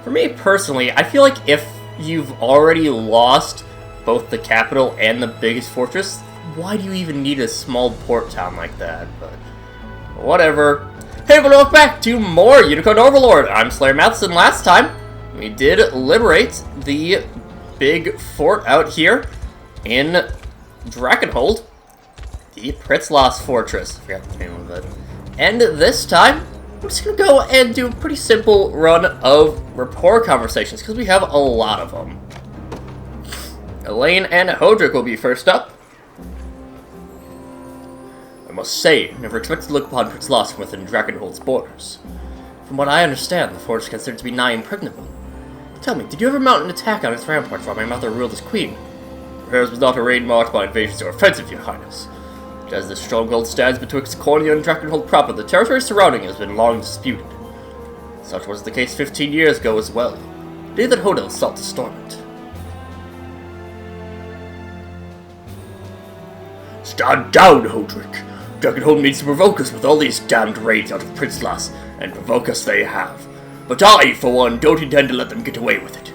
For me personally, I feel like if you've already lost both the capital and the biggest fortress, why do you even need a small port town like that? But whatever. Hey, welcome back to more Unicorn Overlord. I'm SlayerMathis, and last time we did liberate the big fort out here in Drakenhold, the Pritzlas Fortress. I forgot the name of it. And this time, we're just going to go and do a pretty simple run of rapport conversations, because we have a lot of them. Elaine and Hodrick will be first up. I must say, I never expected to look upon Pritzlas from within Drakenhold's borders. From what I understand, the fort is considered to be nigh impregnable. Tell me, did you ever mount an attack on its ramparts while my mother ruled as queen? Hers was not a raid marked by invasions or offensive, your highness. As the stronghold stands betwixt Cornea and Drakenhold proper, the territory surrounding it has been long disputed. Such was the case 15 years ago as well, the day that Hodel sought to storm it. Stand down, Hodrick! Drakenhold means to provoke us with all these damned raids out of Pritzlas, and provoke us they have. But I, for one, don't intend to let them get away with it,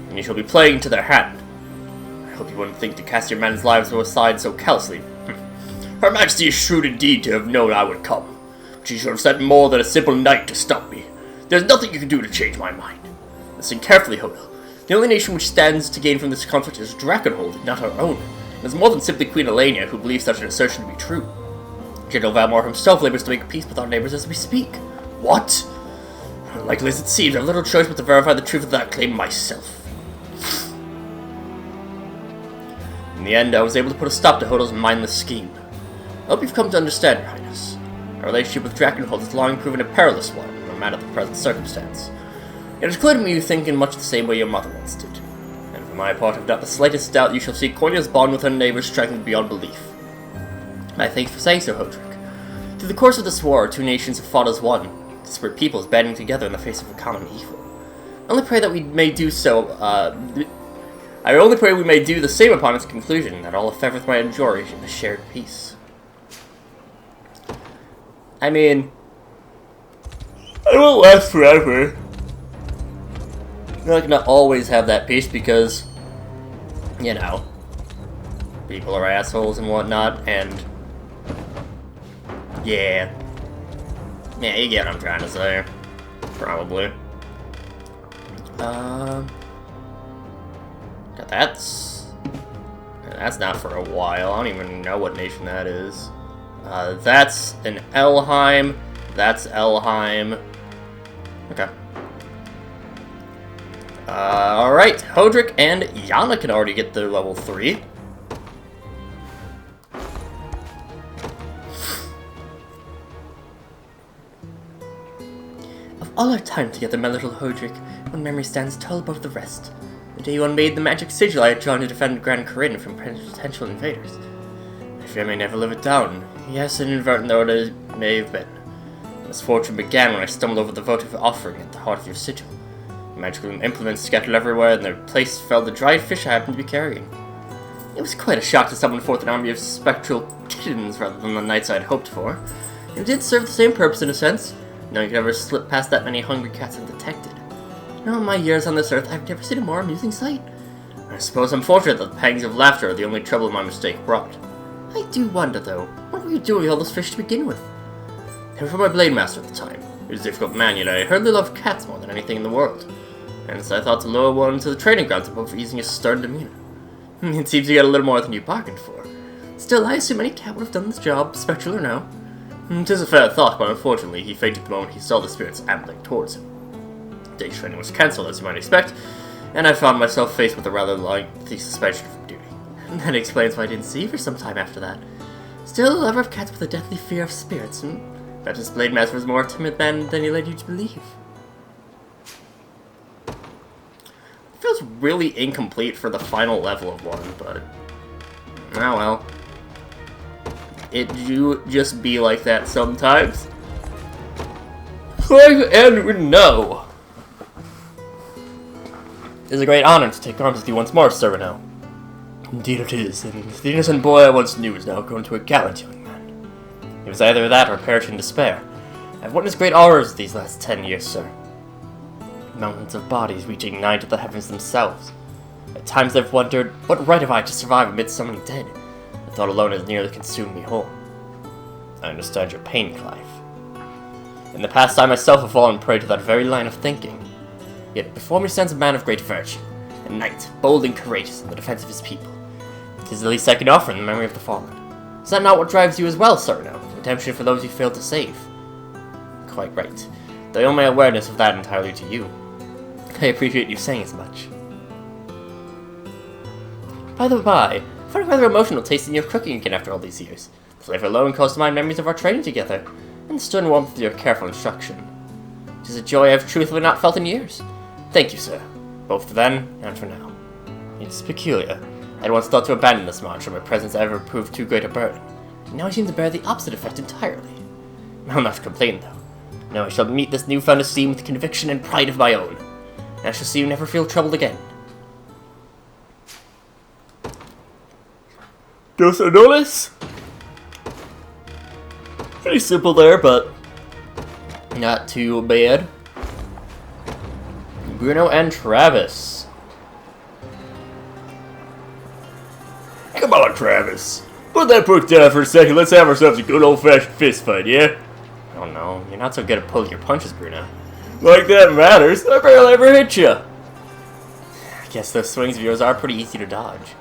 and you shall be playing to their hand. I hope you wouldn't think to cast your men's lives aside so callously. Her Majesty is shrewd indeed to have known I would come. She should have sent more than a simple knight to stop me. There's nothing you can do to change my mind. Listen carefully, Hodel. The only nation which stands to gain from this conflict is Drakenhold, not our own. It is more than simply Queen Elenia who believes such an assertion to be true. General Valmore himself labors to make peace with our neighbors as we speak. What? Likely as it seems, I have little choice but to verify the truth of that claim myself. In the end, I was able to put a stop to Hodel's mindless scheme. I hope you've come to understand, Your Highness. Our relationship with Drakenhold has long proven a perilous one, no matter the present circumstance. It is clear to me you think in much the same way your mother once did. And for my part, I have not the slightest doubt you shall see Cornea's bond with her neighbors striking beyond belief. I thank you for saying so, Hodrick. Through the course of this war, two nations have fought as one, disparate peoples banding together in the face of a common evil. I only pray that we may do so, I only pray we may do the same upon its conclusion, that all of Fevrith might enjoy a shared peace. I mean, it won't last forever. You're not gonna always have that peace because, you know, people are assholes and whatnot, and yeah, you get what I'm trying to say, probably. That's not for a while. I don't even know what nation that is. That's an Elheim. That's Elheim. Okay. Alright. Hodrick and Yana can already get their level 3. Of all our time together, my little Hodrick, one memory stands tall above the rest. The day you unmade the magic sigil I had drawn to defend Grand Corinne from potential invaders. I fear I may never live it down. Yes, inadvertent though it may have been. Misfortune began when I stumbled over the votive offering at the heart of your sigil. The magical implements scattered everywhere, and in their place fell the dried fish I happened to be carrying. It was quite a shock to summon forth an army of spectral kittens rather than the knights I had hoped for. It did serve the same purpose in a sense. No one could ever slip past that many hungry cats undetected. In all my years on this earth, I've never seen a more amusing sight. I suppose I'm fortunate that the pangs of laughter are the only trouble my mistake brought. I do wonder, though, what were you doing with all those fish to begin with? They were for my blade master at the time. He was a difficult man, yet I hardly loved cats more than anything in the world. Hence, I thought to lure one to the training grounds above easing his stern demeanor. It seems you got a little more than you bargained for. Still, I assume any cat would have done this job, spectral or no. 'Tis a fair thought, but unfortunately, he fainted the moment he saw the spirits ambling towards him. Day's training was cancelled, as you might expect, and I found myself faced with a rather lengthy suspension from duty. That explains why I didn't see you for some time after that. Still a lover of cats with a deathly fear of spirits, and bet his blade master was more timid man than he led you to believe. It feels really incomplete for the final level of one, but oh well. It do just be like that sometimes. And no. It is a great honor to take arms with you once more, Sir Renaud. Indeed it is, and the innocent boy I once knew is now grown to a gallant young man. He was either that or perish in despair. I've witnessed great horrors these last 10 years, sir. mountains of bodies reaching nigh to the heavens themselves. At times I've wondered, what right have I to survive amidst so many dead? The thought alone has nearly consumed me whole. I understand your pain, Clive. In the past I myself have fallen prey to that very line of thinking. Yet before me stands a man of great virtue, a knight, bold and courageous in the defense of his people. It is the least I can offer in the memory of the fallen. Is that not what drives you as well, sir, now? Redemption for those you failed to save? Quite right. Though I owe my awareness of that entirely to you. I appreciate you saying as much. By the by, I find a rather emotional tasting your cooking again after all these years. The flavor alone calls to mind memories of our training together, and the stern warmth of your careful instruction. It is a joy I've truthfully not felt in years. Thank you, sir, both for then and for now. It's peculiar. I had once thought to abandon this march, or my presence ever proved too great a burden. And now I seem to bear the opposite effect entirely. I'll not complain, though. No, I shall meet this newfound esteem with conviction and pride of my own. And I shall see you never feel troubled again. Dos Adoles? Pretty simple there, but not too bad. Bruno and Travis. Come on, Travis. Put that book down for a second. Let's have ourselves a good old-fashioned fist fight, yeah? Oh no, you're not so good at pulling your punches, Bruno. Like that matters. I barely ever hit you. I guess those swings of yours are pretty easy to dodge.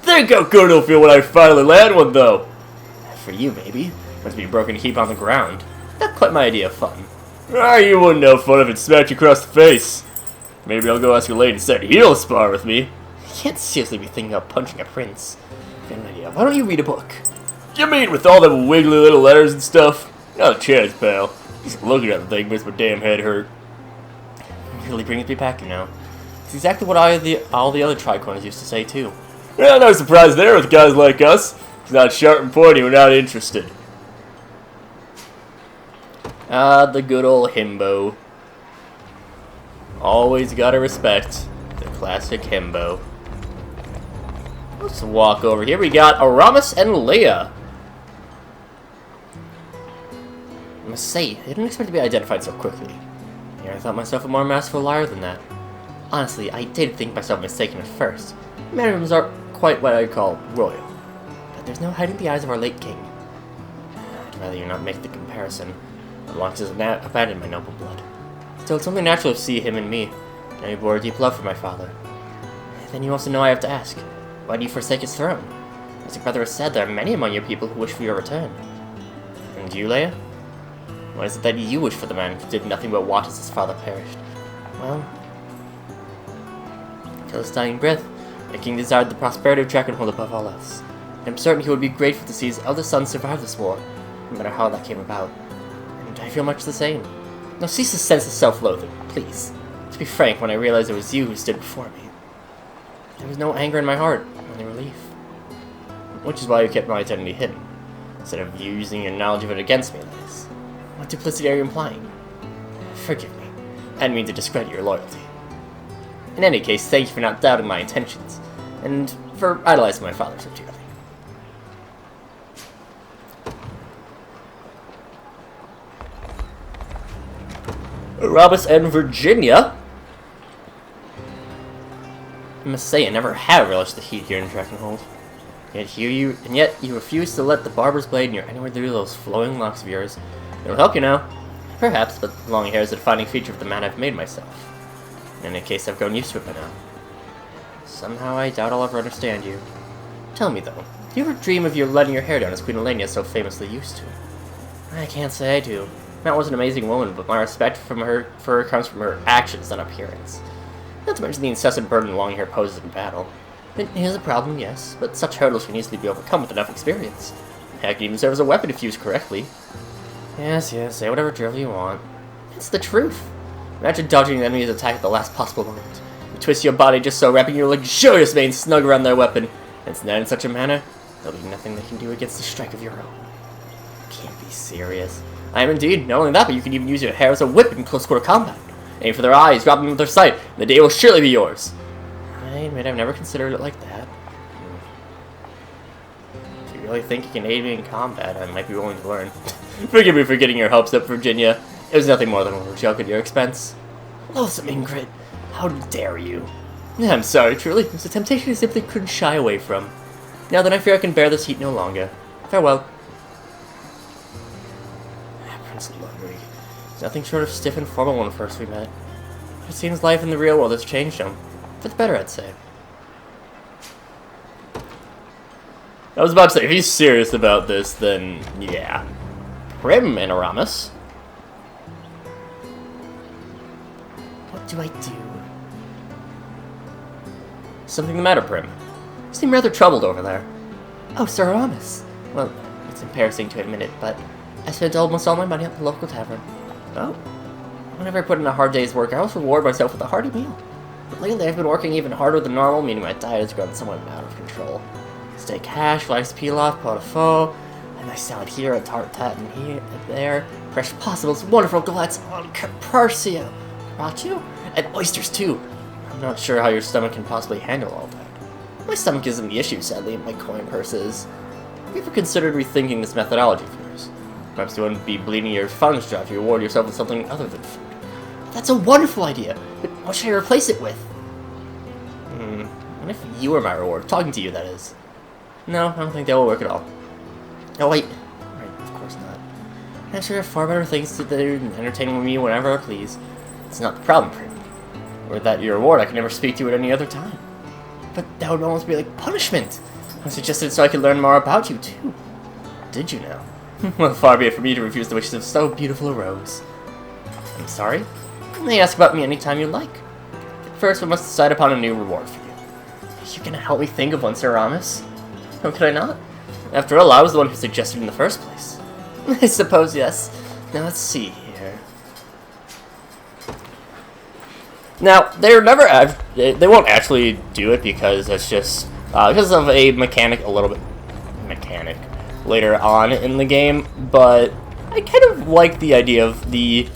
Think how good it'll feel when I finally land one, though. For you, maybe. Must be a broken heap on the ground. Not quite my idea of fun. Ah, you wouldn't have fun if it smacked you across the face. Maybe I'll go ask your lady to set heel spar with me. You can't seriously be thinking of punching a prince. I've got an idea. Why don't you read a book? You mean with all them wiggly little letters and stuff? Not a chance, pal. Just looking at the thing makes my damn head hurt. It really brings me back, you know. It's exactly what all the other tricorners used to say, too. Yeah, no surprise there with guys like us. It's not sharp and pointy, we're not interested. Ah, the good old himbo. Always gotta respect the classic himbo. Let's walk over here. We got Aramis and Leia. I must say, I didn't expect to be identified so quickly. I thought myself a more masterful liar than that. Honestly, I did think myself mistaken at first. Mannerisms are quite what I'd call royal. But there's no hiding the eyes of our late king. I'd rather you not make the comparison. As long as he has abandoned my noble blood. Still, it's only natural to see him in me, and I bore a deep love for my father. Then you also know I have to ask, why do you forsake his throne? As your brother has said, there are many among your people who wish for your return. And you, Leia? Why is it that you wish for the man who did nothing but watch as his father perished? Well, until his dying breath, the king desired the prosperity of Dragonhold above all else. I'm certain he would be grateful to see his eldest son survive this war, no matter how that came about. And I feel much the same. Now cease this sense of self-loathing, please. To be frank, when I realized it was you who stood before me, there was no anger in my heart, only relief. Which is why you kept my identity hidden, instead of using your knowledge of it against me, that is. What duplicity are you implying? Forgive me. I didn't mean to discredit your loyalty. In any case, thank you for not doubting my intentions, and for idolizing my father so dearly. Aramis and Virginia? I must say, I never have relished the heat here in Dragonhold. Yet you refuse to let the barber's blade in your anywhere through those flowing locks of yours. It'll help you now. Perhaps, but long hair is a defining feature of the man I've made myself. In any case, I've grown used to it by now. Somehow I doubt I'll ever understand you. Tell me, though, do you ever dream of you letting your hair down as Queen Elenia so famously used to? I can't say I do. Matt was an amazing woman, but my respect for her comes from her actions, not appearance. Not to mention the incessant burden long hair poses in battle. It is a problem, yes, but such hurdles can easily be overcome with enough experience. Heck, it can even serve as a weapon if used correctly. Yes, say whatever drivel you want. It's the truth. Imagine dodging an enemy's attack at the last possible moment. You twist your body just so, wrapping your luxurious mane snug around their weapon, and it's done in such a manner, there'll be nothing they can do against a strike of your own. Can't be serious. I am indeed. Not only that, but you can even use your hair as a whip in close quarter combat. Aim for their eyes, drop them with their sight, and the day will surely be yours. I admit I've never considered it like that. If you really think you can aid me in combat, I might be willing to learn. Forgive me for getting your hopes up, Virginia. It was nothing more than a joke at your expense. Loathsome Ingrid, how dare you? Yeah, I'm sorry, truly. It's a temptation I simply couldn't shy away from. Now then, I fear I can bear this heat no longer. Farewell. Prince Ludwig. He's nothing short of stiff and formal when first we met. It seems life in the real world has changed him. For the better, I'd say. I was about to say, if he's serious about this, then yeah. Prim and Aramis. What do I do? Something the matter, Prim? You seem rather troubled over there. Oh, Sir Aramis. Well, it's embarrassing to admit it, but I spent almost all my money at the local tavern. Oh. Whenever I put in a hard day's work, I always reward myself with a hearty meal. But lately I've been working even harder than normal, meaning my diet has grown somewhat out of control. Steak hash, rice pilaf, pot au feu, a nice salad here, a tart tatin here and there, fresh possibles, wonderful galettes on carpaccio, and oysters too. I'm not sure how your stomach can possibly handle all that. My stomach isn't the issue, sadly, my coin purse is. Have you ever considered rethinking this methodology of yours? Perhaps you wouldn't be bleeding your funds dry if you reward yourself with something other than food. That's a wonderful idea, but what should I replace it with? What if you were my reward? Talking to you, that is. No, I don't think that will work at all. Oh, wait. Right, of course not. I'm sure there are far better things to do than entertaining me whenever I please. It's not the problem, Prim. Or that your reward I can never speak to at any other time. But that would almost be like punishment. I suggested so I could learn more about you, too. Did you know? Well, far be it from me to refuse the wishes of so beautiful a rose. I'm sorry? You may ask about me anytime you like. First, we must decide upon a new reward for you. Are you gonna help me think of one, Sir Aramis? How could I not? After all, I was the one who suggested it in the first place. I suppose, yes. Now, let's see here. Now, they won't actually do it because it's just, because of a mechanic, later on in the game, but I kind of like the idea of the,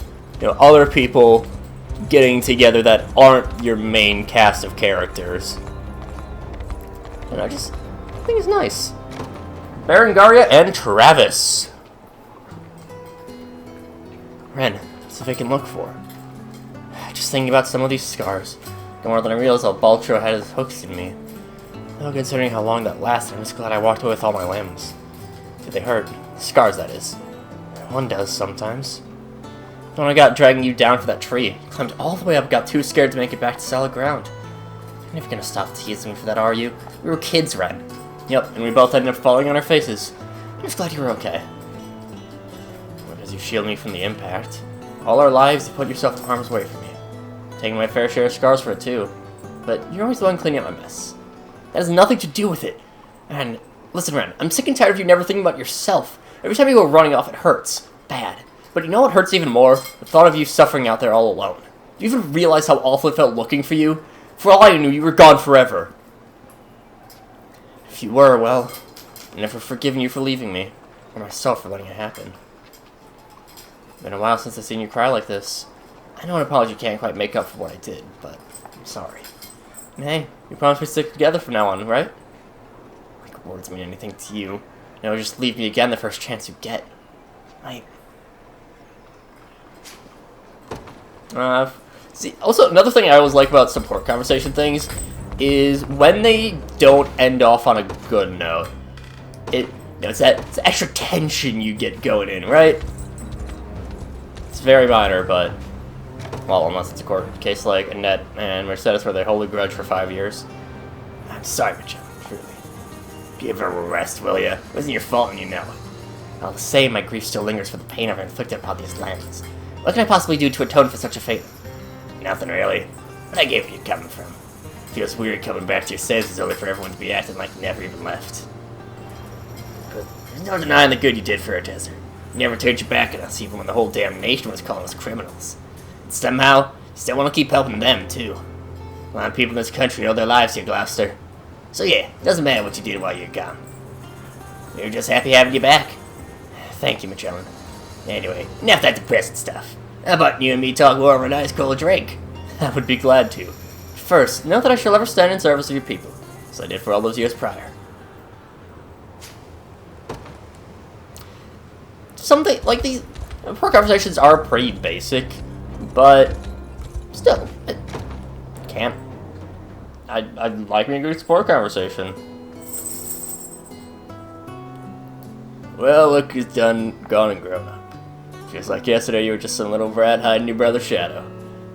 other people getting together that aren't your main cast of characters. And I think it's nice. Berengaria and Travis. Ren, let's see if I can look for. Just thinking about some of these scars. No more than I realized how Baltro had his hooks in me. Though considering how long that lasted, I'm just glad I walked away with all my limbs. Did they hurt? Scars, that is. One does sometimes. When I got dragging you down for that tree, climbed all the way up, got too scared to make it back to solid ground. You're never gonna stop teasing me for that, are you? We were kids, Ren. Yep, and we both ended up falling on our faces. I'm just glad you were okay. Because you shielded me from the impact. All our lives, you put yourself in harm's way for me. Taking my fair share of scars for it, too. But you're always the one cleaning up my mess. That has nothing to do with it. And listen, Ren, I'm sick and tired of you never thinking about yourself. Every time you go running off, it hurts. Bad. But you know what hurts even more? The thought of you suffering out there all alone. Do you even realize how awful it felt looking for you? For all I knew, you were gone forever. If you were, well, I've never forgiven you for leaving me. Or myself for letting it happen. It's been a while since I've seen you cry like this. I know an apology can't quite make up for what I did, but I'm sorry. And hey, you promised we stick together from now on, right? Like words mean anything to you. No, just leave me again the first chance you get. See, also, another thing I always like about support conversation things is when they don't end off on a good note. It's that extra tension you get going in, right? It's very minor, but, well, unless it's a court case like Annette and Mercedes where they hold a grudge for 5 years. I'm sorry, Magellan, truly. Give her a rest, will ya? It wasn't your fault and you know it. All the same, my grief still lingers for the pain I've inflicted upon these lands. What can I possibly do to atone for such a fate? Nothing really. But I get where you're coming from. Feels weird coming back to your senses only for everyone to be acting like you never even left. But there's no denying the good you did for our desert. You never turned your back on us even when the whole damn nation was calling us criminals. And somehow, you still want to keep helping them, too. A lot of people in this country owe their lives to you, Gloucester. So yeah, it doesn't matter what you did while you're gone. We were just happy having you back. Thank you, Magellan. Anyway, enough that depressing stuff. How about you and me talk more over a nice cold drink? I would be glad to. First, know that I shall ever stand in service of your people, as I did for all those years prior. Something like these poor conversations are pretty basic, but Still, I can't. I'd like me a good support conversation. Well, look, it's done, gone and grown up. Just like yesterday, you were just some little brat hiding your brother's shadow.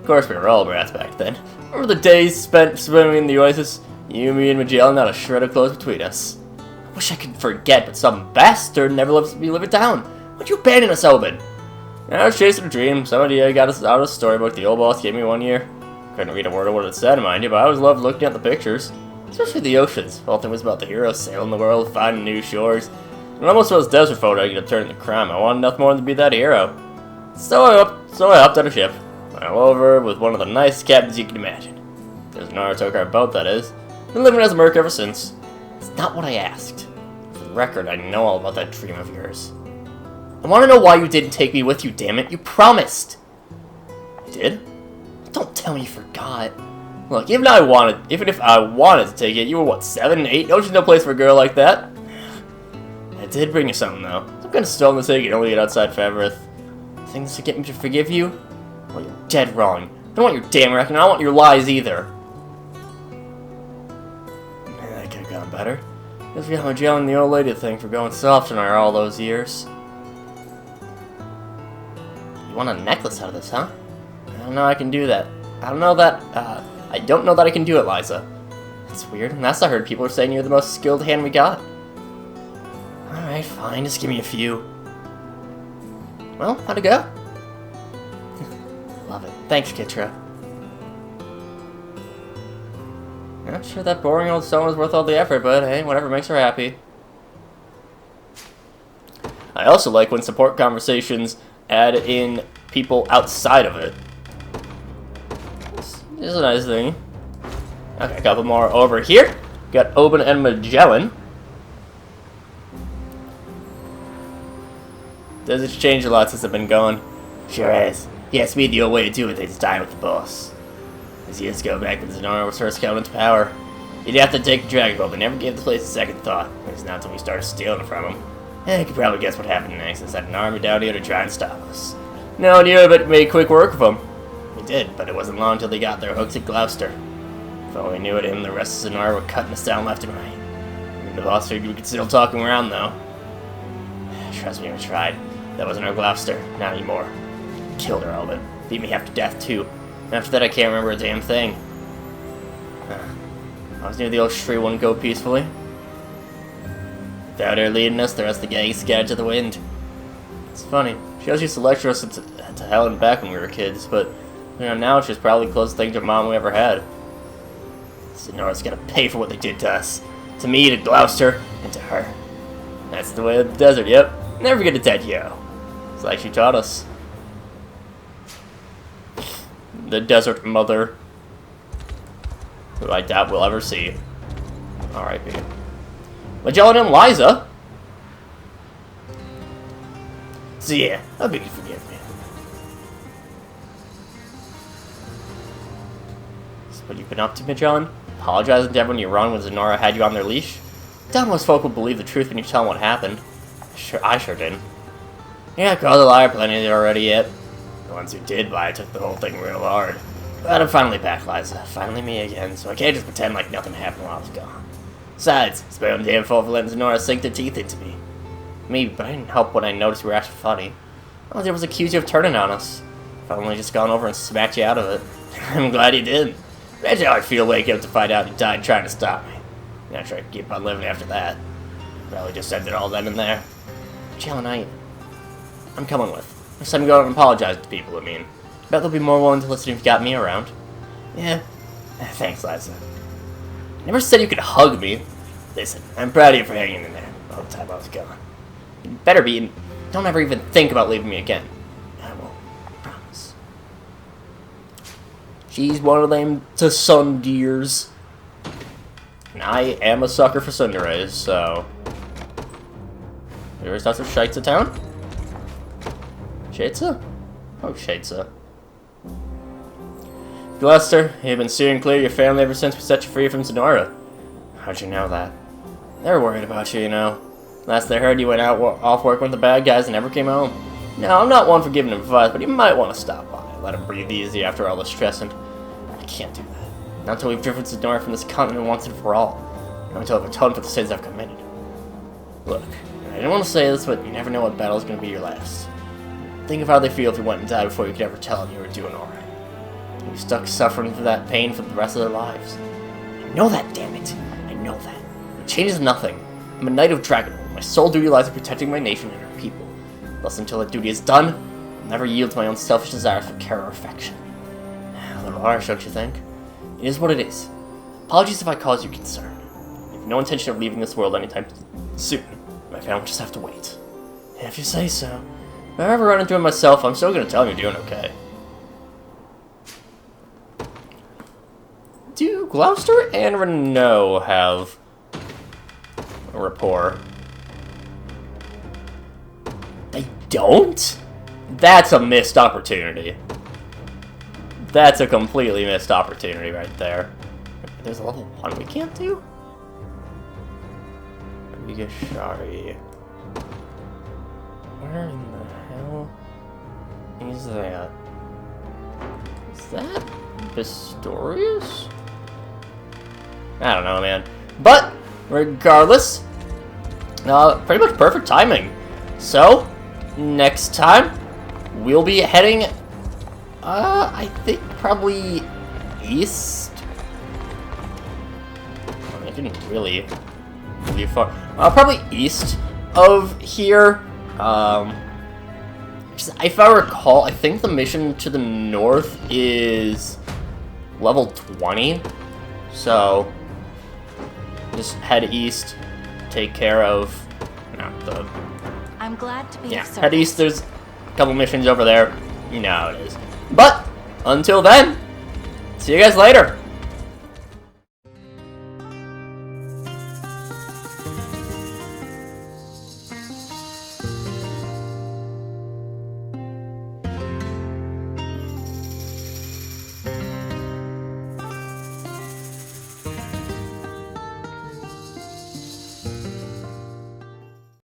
Of course, we were all brats back then. Remember the days spent swimming in the oasis? You, me, and Magellan, not a shred of clothes between us. I wish I could forget, but some bastard never lets me live it down. Why'd you abandon us, Oben? I was chasing a dream. Somebody got us out of a storybook the old boss gave me one year. Couldn't read a word of what it said, mind you, but I always loved looking at the pictures. Especially the oceans. The whole thing was about the heroes sailing the world, finding new shores. And almost was desert photo I could have turned into crime. I wanted nothing more than to be that hero. So I hopped on a ship. Went over with one of the nicest captains you can imagine. There's Nara took our boat, that is. Been living as a merc ever since. It's not what I asked. For the record, I know all about that dream of yours. I want to know why you didn't take me with you, damn it. You promised. I did? Don't tell me you forgot. Look, even if I wanted to take it, you were what, 7, 8? Don't you know a place for a girl like that? I did bring you something, though. Some kind of stone to take you can only get outside Favorith. Things to get me to forgive you? Well, you're dead wrong. I don't want your damn reckon. I don't want your lies either. Man, that could have gone better. Just got my jail and the old lady thing for going soft on her all those years. You want a necklace out of this, huh? I don't know I can do that. I don't know that I can do it, Liza. That's weird. Last I heard, people were saying you're the most skilled hand we got. Alright, fine. Just give me a few. Well, how'd it go? Love it. Thanks, Kitra. I'm not sure that boring old stone was worth all the effort, but hey, whatever makes her happy. I also like when support conversations add in people outside of it. This is a nice thing. Okay, a couple more over here. Got Oben and Magellan. Does it change a lot since I've been gone? Sure has. Yes, me the old way to do it is die with the boss. As years go back when Zenora was first coming into power, you'd have to take the Dragon Ball, but never gave the place a second thought. It's not until we started stealing from him. You can probably guess what happened next. I sent an army down here to try and stop us. No one knew, but made quick work of them. We did, but it wasn't long until they got their hooks at Gloucester. If only we knew it, him and the rest of Zenora were cutting us down left and right. And the boss figured we could still talk him around, though. Trust me, we tried. That wasn't our Gloucester, not anymore. Killed her all, but beat me half to death, too. And after that, I can't remember a damn thing. I was near the old Shree, wouldn't go peacefully. Without her leading us, the rest of the gang scattered to the wind. It's funny. She always used to lecture us to hell and back when we were kids, but you know, now she's probably the closest thing to a mom we ever had. Zenora's gonna pay for what they did to us. To me, to Gloucester, and to her. That's the way of the desert, yep. Never forget a dead yo. It's like she taught us. The desert mother. Who I doubt we'll ever see. R.I.P. Magellan and Liza. So yeah, I beg you forgive me. So what you've been up to, Magellan? Apologizing to everyone you're wrong when Zenora had you on their leash? Doubt most folk will believe the truth when you tell them what happened. I sure didn't. Yeah, I called a liar plenty already yet. The ones who did lie took the whole thing real hard. But I'm finally back, Liza. Finally me again, so I can't just pretend like nothing happened while I was gone. Besides, it's my own damn fault for letting Zenora sink their teeth into me. Maybe, but I didn't help when I noticed you were actually funny. All I did was accuse you of turning on us. If I'd only just gone over and smacked you out of it. I'm glad you did. Imagine how I'd feel waking up to find out you died trying to stop me. Not sure I could keep on living after that. Probably just ended all then and there. Magellan, I'm coming with. Next time you go out and apologize to people, I mean. Bet they'll be more willing to listen if you got me around. Yeah. Thanks, Liza. I never said you could hug me. Listen, I'm proud of you for hanging in there all the time I was gone. You better be, and don't ever even think about leaving me again. I won't. Promise. She's one of them to sundeers. And I am a sucker for sunderes, so... There's lots of Shaitsa town? Shaitsa? Oh, Shaitsa. Gloucester, you've been steering clear of your family ever since we set you free from Zenora. How'd you know that? They were worried about you, you know. Last they heard, you went out off working with the bad guys and never came home. Now, I'm not one for giving advice, but you might want to stop by. let him breathe easy after all the stress, and I can't do that. Not until we've driven to north from this continent once and for all. Not until I've atoned for the sins I've committed. Look, I didn't want to say this, but you never know what battle is going to be your last. Think of how they feel if you went and died before you could ever tell them you were doing alright. You'll be stuck suffering through that pain for the rest of their lives. I know that, damn it. I know that. It changes nothing. I'm a knight of Dragonwood. My sole duty lies in protecting my nation and her people. Thus, until that duty is done, I'll never yield to my own selfish desires for care or affection. A little harsh, don't you think? It is what it is. Apologies if I caused you concern. I have no intention of leaving this world anytime soon. My family will just have to wait. If you say so. If I ever run into it myself, I'm still going to tell him you're doing okay. Do Gloucester and Renault have a rapport? They don't? That's a missed opportunity. That's a completely missed opportunity right there. There's a level 1 we can't do? Vigashari. Where in the hell is that? Is that Pistorius? I don't know, man. But, regardless, pretty much perfect timing. So, next time, we'll be heading, I think probably east. I didn't really leave far. Probably east of here. If I recall, I think the mission to the north is level 20. So, just head east, take care of, I'm glad to be of service. Head east, there's a couple missions over there. You know how it is. But, until then, see you guys later.